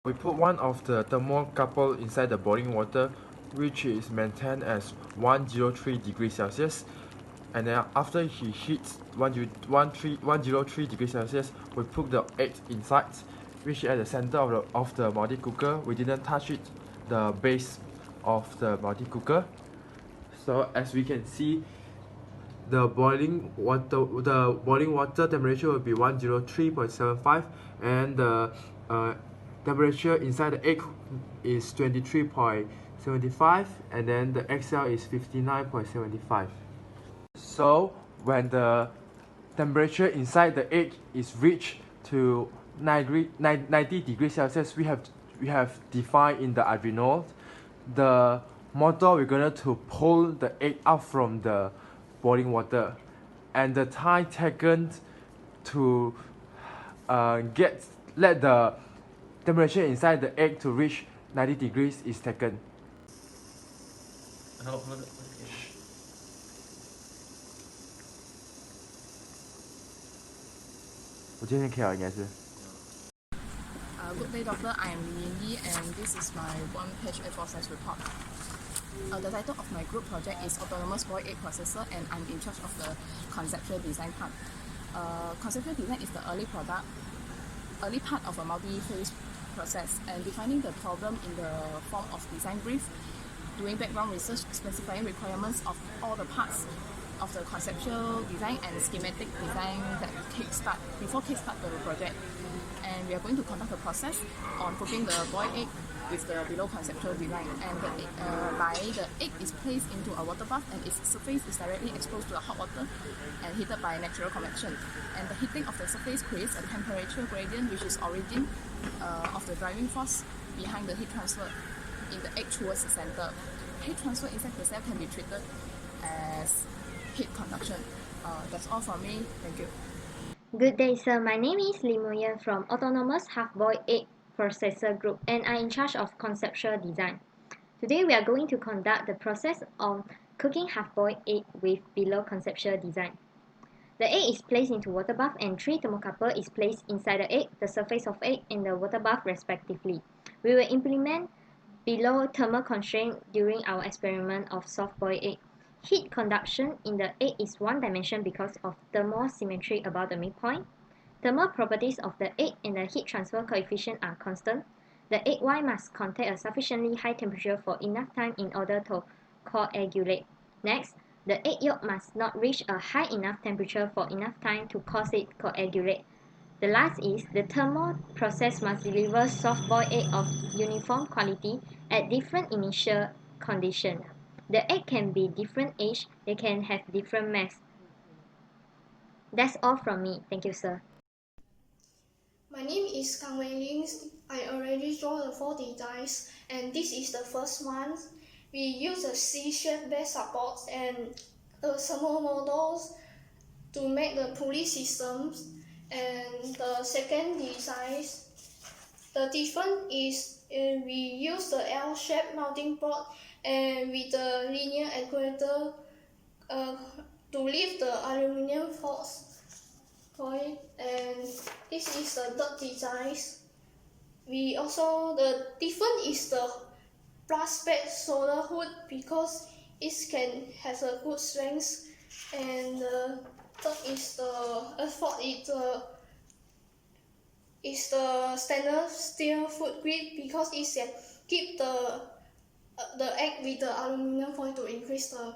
We put one of the thermocouple inside the boiling water, which is maintained as 103 degrees Celsius. And then after he heats 103 degrees Celsius, we put the egg inside, which is at the center of the multi cooker. We didn't touch it, the base of the multi cooker. So as we can see, the boiling water temperature will be 103.75, and the temperature inside the egg is 23.75, and then the egg cell is 59.75. So when the temperature inside the egg is reached to 90 degrees Celsius, we have defined in the Arduino the motor we're going to pull the egg out from the boiling water, and the time taken to let the temperature inside the egg to reach 90 degrees is taken. 我今天可以了，应该是。Good day, doctor. I am Li, and this is my one-page A4 size report. The title of my group project is Autonomous Boiled Egg Processor, and I'm in charge of the conceptual design part. Conceptual design is the early part of a multi-phase process, and defining the problem in the form of design brief, doing background research, specifying requirements of all the parts of the conceptual design and schematic design that before kickstart the project. And we are going to conduct the process on cooking the boiled egg with the below conceptual design. And the egg is placed into a water bath, and its surface is directly exposed to the hot water and heated by natural convection. And the heating of the surface creates a temperature gradient, which is origin of the driving force behind the heat transfer in the egg towards the center. Heat transfer inside the cell can be treated as heat conduction. That's all from me. Thank you. Good day, sir. My name is Lee Moyen from Autonomous Half-Boiled Egg Processor Group, and I'm in charge of conceptual design. Today, we are going to conduct the process of cooking half-boiled egg with below conceptual design. The egg is placed into water bath, and 3 thermocouple is placed inside the egg, the surface of egg, and the water bath respectively. We will implement below thermal constraint during our experiment of soft-boiled egg. Heat conduction in the egg is one dimension because of thermal symmetry about the midpoint. Thermal properties of the egg and the heat transfer coefficient are constant. The egg white must contain a sufficiently high temperature for enough time in order to coagulate. Next, the egg yolk must not reach a high enough temperature for enough time to cause it coagulate. The last is the thermal process must deliver soft-boiled egg of uniform quality at different initial conditions. The egg can be different age, they can have different mass. That's all from me. Thank you, sir. My name is Kang Wei Ling. I already draw the 4 designs, and this is the first one. We use the C-shape base supports and the thermal models to make the pulley systems. And the second design, the difference is we use the L-shaped mounting board and with the linear actuator to lift the aluminum foil. And this is the third design. The difference is the plastic solder hood because it has a good strength. And the third is the stainless steel foot grip because it can keep the egg with the aluminum foil to increase the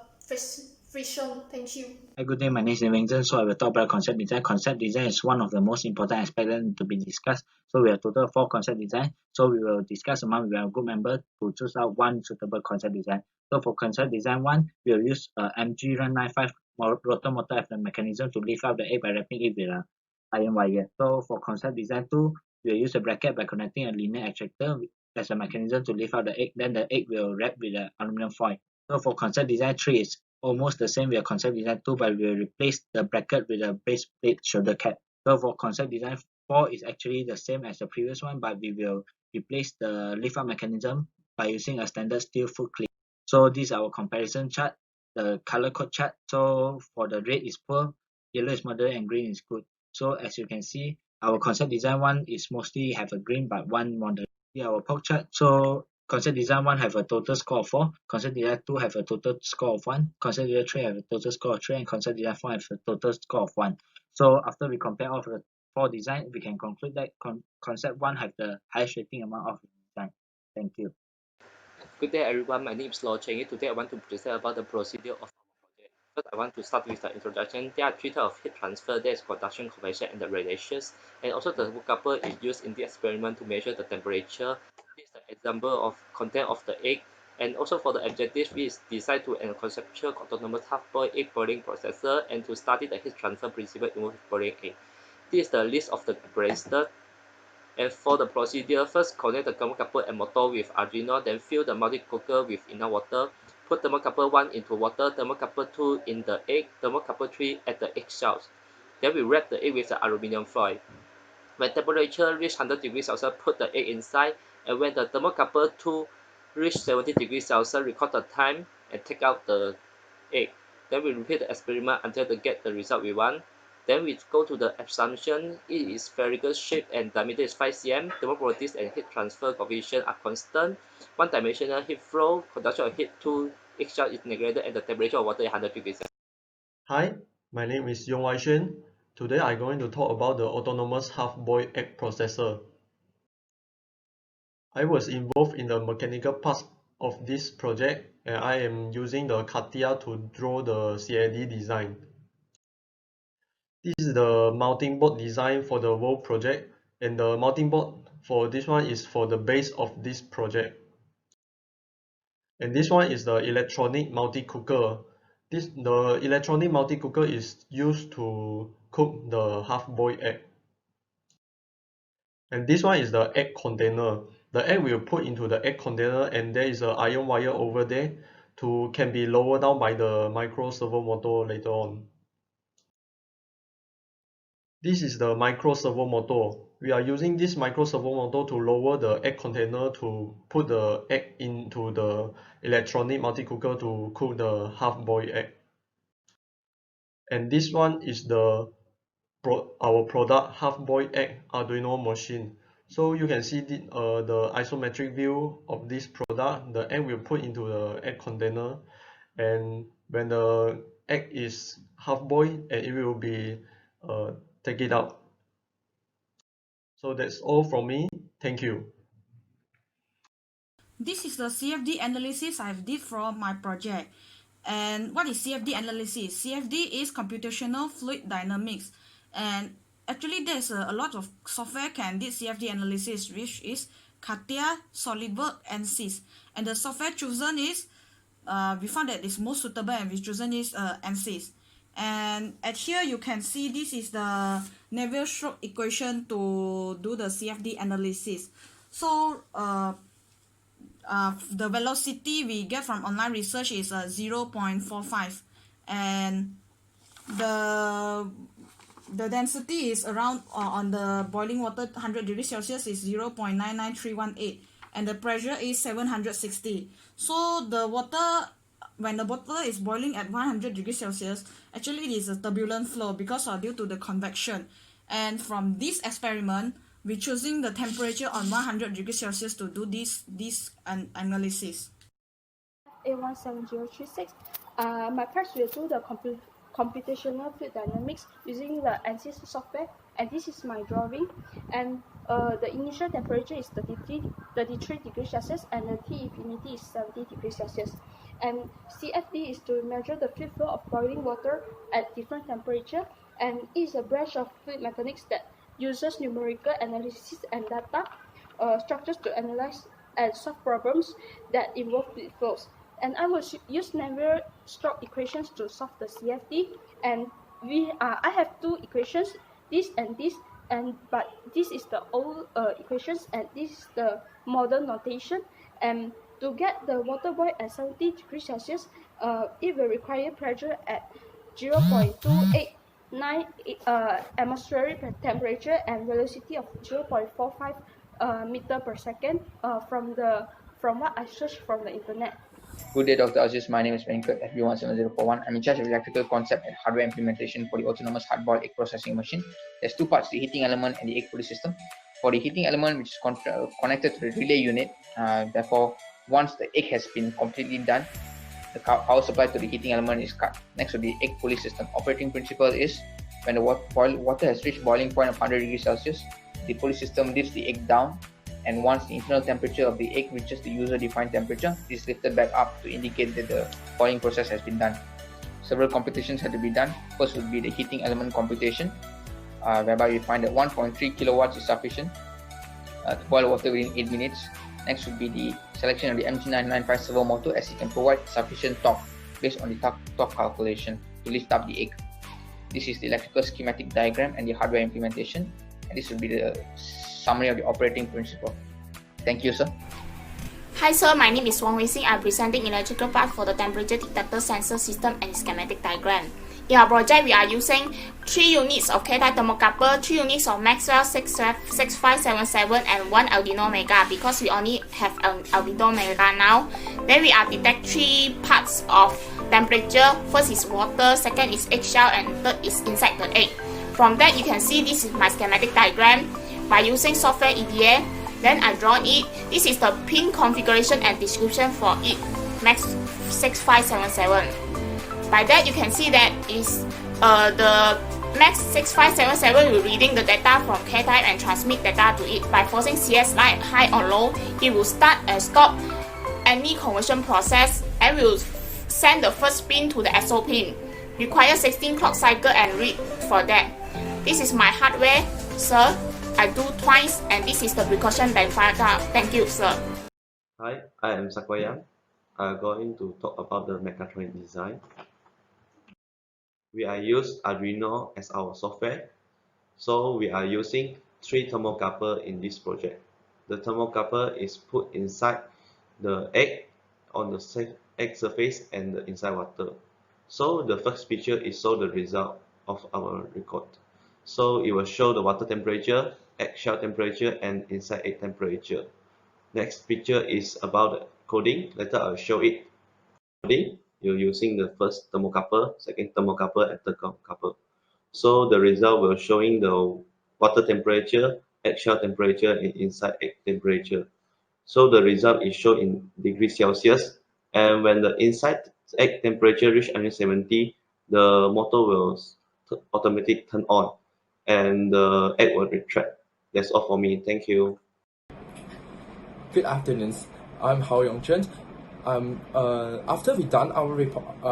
friction. Thank you. Hi, good day. My name is Vincent. So I will talk about concept design. Concept design is one of the most important aspects to be discussed. So we have total 4 concept design. So we will discuss among our group member to choose out one suitable concept design. So for concept design 1, we will use MG Run 95 rotor motor as the mechanism to lift up the egg by wrapping it with an iron wire. So for concept design 2, we will use a bracket by connecting a linear actuator as a mechanism to lift out the egg. Then the egg will wrap with the aluminum foil. So for concept design 3 is almost the same with concept design 2, but we will replace the bracket with a base plate shoulder cap. So for concept design 4 is actually the same as the previous one, but we will replace the lift up mechanism by using a standard steel foot clip. So this is our comparison chart, the color code chart. So for the red is poor, yellow is moderate, and green is good. So as you can see, our concept design 1 is mostly have a green but one moderate. Yeah, our pork chart. So concept design 1 have a total score of 4, concept design 2 have a total score of 1, concept design 3 have a total score of 3, and concept design 4 have a total score of 1. So after we compare all of the 4 designs, we can conclude that concept 1 have the highest rating among all of the design. Thank you. Good day everyone, my name is Lo Cheng. Today I want to present about the procedure of our project. First, I want to start with the introduction. There are three types of heat transfer. There is conduction, convection, and the radiations. And also the thermocouple is used in the experiment to measure the temperature. This is the example of content of the egg. And also for the objective, we decide to a conceptual autonomous half-boiled egg boiling processor and to study the heat transfer principle involved in boiling egg. This is the list of the apparatus. And for the procedure, first connect the thermocouple and motor with Arduino, then fill the multi-cooker with enough water. Put thermocouple 1 into water, thermocouple 2 in the egg, thermocouple 3 at the egg shells. Then we wrap the egg with the aluminum foil. When temperature reach 100 degrees Celsius, put the egg inside, and when the thermocouple 2 reach 70 degrees Celsius, record the time and take out the egg. Then we repeat the experiment until we get the result we want. Then we go to the assumption. It is spherical shape and diameter is 5 cm. Thermal properties and heat transfer coefficient are constant. One-dimensional heat flow, conduction of heat to exchange is negated, and the temperature of water is 100 degrees Celsius. Hi, my name is Yong Wai Xuan. Today I'm going to talk about the autonomous half-boiled egg processor. I was involved in the mechanical parts of this project, and I am using the CATIA to draw the CAD design. This is the mounting board design for the whole project, and the mounting board for this one is for the base of this project. And this one is the electronic multi-cooker. The electronic multi-cooker is used to cook the half-boiled egg. And this one is the egg container. The egg will put into the egg container, and there is an iron wire over there can be lowered down by the micro servo motor later on. This is the micro servo motor. We are using this micro servo motor to lower the egg container to put the egg into the electronic multi-cooker to cook the half-boiled egg. And this one is our product half-boiled egg Arduino machine. So you can see the isometric view of this product. The egg will put into the egg container, and when the egg is half-boiled, and it will be take it out. So that's all from me. Thank you. This is the CFD analysis I've did from my project. And what is CFD analysis? CFD is computational fluid dynamics. And actually there's a lot of software can do CFD analysis, which is CATIA, SolidWorks, and ANSYS. And the software chosen is, we found that it's most suitable, and we chosen is ANSYS. And at here you can see this is the Navier-Stokes equation to do the CFD analysis. So the velocity we get from online research is 0.45, and the density is around on the boiling water 100 degrees Celsius is 0.99318, and the pressure is 760. So the water, when the water is boiling at 100 degrees Celsius, actually it is a turbulent flow because due to the convection. And from this experiment, we're choosing the temperature on 100 degrees Celsius to do this analysis. A17036. My parts will do the computational fluid dynamics using the ANSYS software, and this is my drawing. And the initial temperature is 33 degrees Celsius, and the T infinity is 70 degrees Celsius. And CFD is to measure the fluid flow of boiling water at different temperature, and it is a branch of fluid mechanics that uses numerical analysis and data structures to analyze and solve problems that involve fluid flows. And I will use Navier-Stokes equations to solve the CFD. And I have two equations, this and this, but this is the old equations, and this is the modern notation. And to get the water boil at 70 degrees Celsius, it will require pressure at 0.289 atmospheric temperature and velocity of 0.45 meter per second from what I searched from the internet. Good day, Dr. Aziz. My name is Venkat, FB17041. I'm in charge of electrical concept and hardware implementation for the autonomous hard-boiled egg processing machine. There's two parts, the heating element and the egg pulley system. For the heating element, which is connected to the relay unit, therefore, once the egg has been completely done, the power supply to the heating element is cut. Next will be egg pulley system. Operating principle is when the water has reached boiling point of 100 degrees Celsius, the pulley system lifts the egg down, and once the internal temperature of the egg reaches the user-defined temperature, it is lifted back up to indicate that the boiling process has been done. Several computations had to be done. First would be the heating element computation, whereby we find that 1.3 kilowatts is sufficient to boil water within 8 minutes. Next would be the selection of the MG995 servo motor, as it can provide sufficient torque based on the torque calculation to lift up the egg. This is the electrical schematic diagram and the hardware implementation, and this will be the summary of the operating principle. Thank you, sir. Hi sir, my name is Wang Weixing. I'm presenting electrical part for the temperature detector sensor system and schematic diagram. In our project, we are using 3 units of K-type thermocouple, 3 units of Maxwell 6577 and 1 Arduino Mega, because we only have an Arduino Mega now. Then we are detect 3 parts of temperature. First is water, second is eggshell, and third is inside the egg. From that, you can see this is my schematic diagram. By using software EDA, then I draw it. This is the pin configuration and description for it, Max 6577. By that, you can see that is the Max 6577 will reading the data from K-type and transmit data to it. By forcing CS line high or low, it will start and stop any conversion process and will send the first pin to the SO pin. Require 16 clock cycle and read for that. This is my hardware, sir. I do twice, and this is the precaution data. Thank you, sir. Hi, I am Sakwayan. I'm going to talk about the mechatronic design. We are use Arduino as our software, so we are using 3 thermocouple in this project. The thermocouple is put inside the egg, on the egg surface and the inside water. So the first picture is show the result of our record. So it will show the water temperature, eggshell temperature, and inside egg temperature. Next picture is about the coding. Later I'll show it. Coding, you're using the first thermocouple, second thermocouple, and third thermocouple. So the result will showing the water temperature, eggshell temperature, and inside egg temperature. So the result is shown in degrees Celsius, and when the inside egg temperature reach 170, the motor will automatically turn on, and the egg will retract. That's all for me. Thank you. Good afternoon. I'm Hao Yongchen. After we done our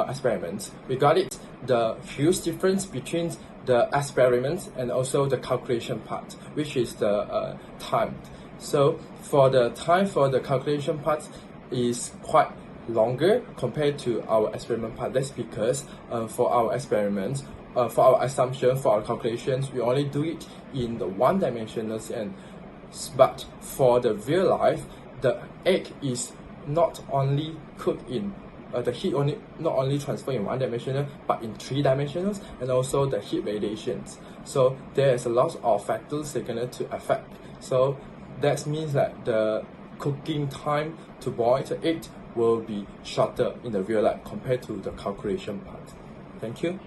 experiments, we got it the huge difference between the experiment and also the calculation part, which is the time. So for the time for the calculation part is quite longer compared to our experiment part. That's because for our experiments, for our assumption, for our calculations, we only do it in the one-dimensional, but for the real life, the egg is not only cooked in the heat not only transfer in one-dimensional but in 3 dimensionals, and also the heat radiations. So there is a lot of factors that are going to affect. So that means that the cooking time to boil the egg will be shorter in the real life compared to the calculation part. Thank you.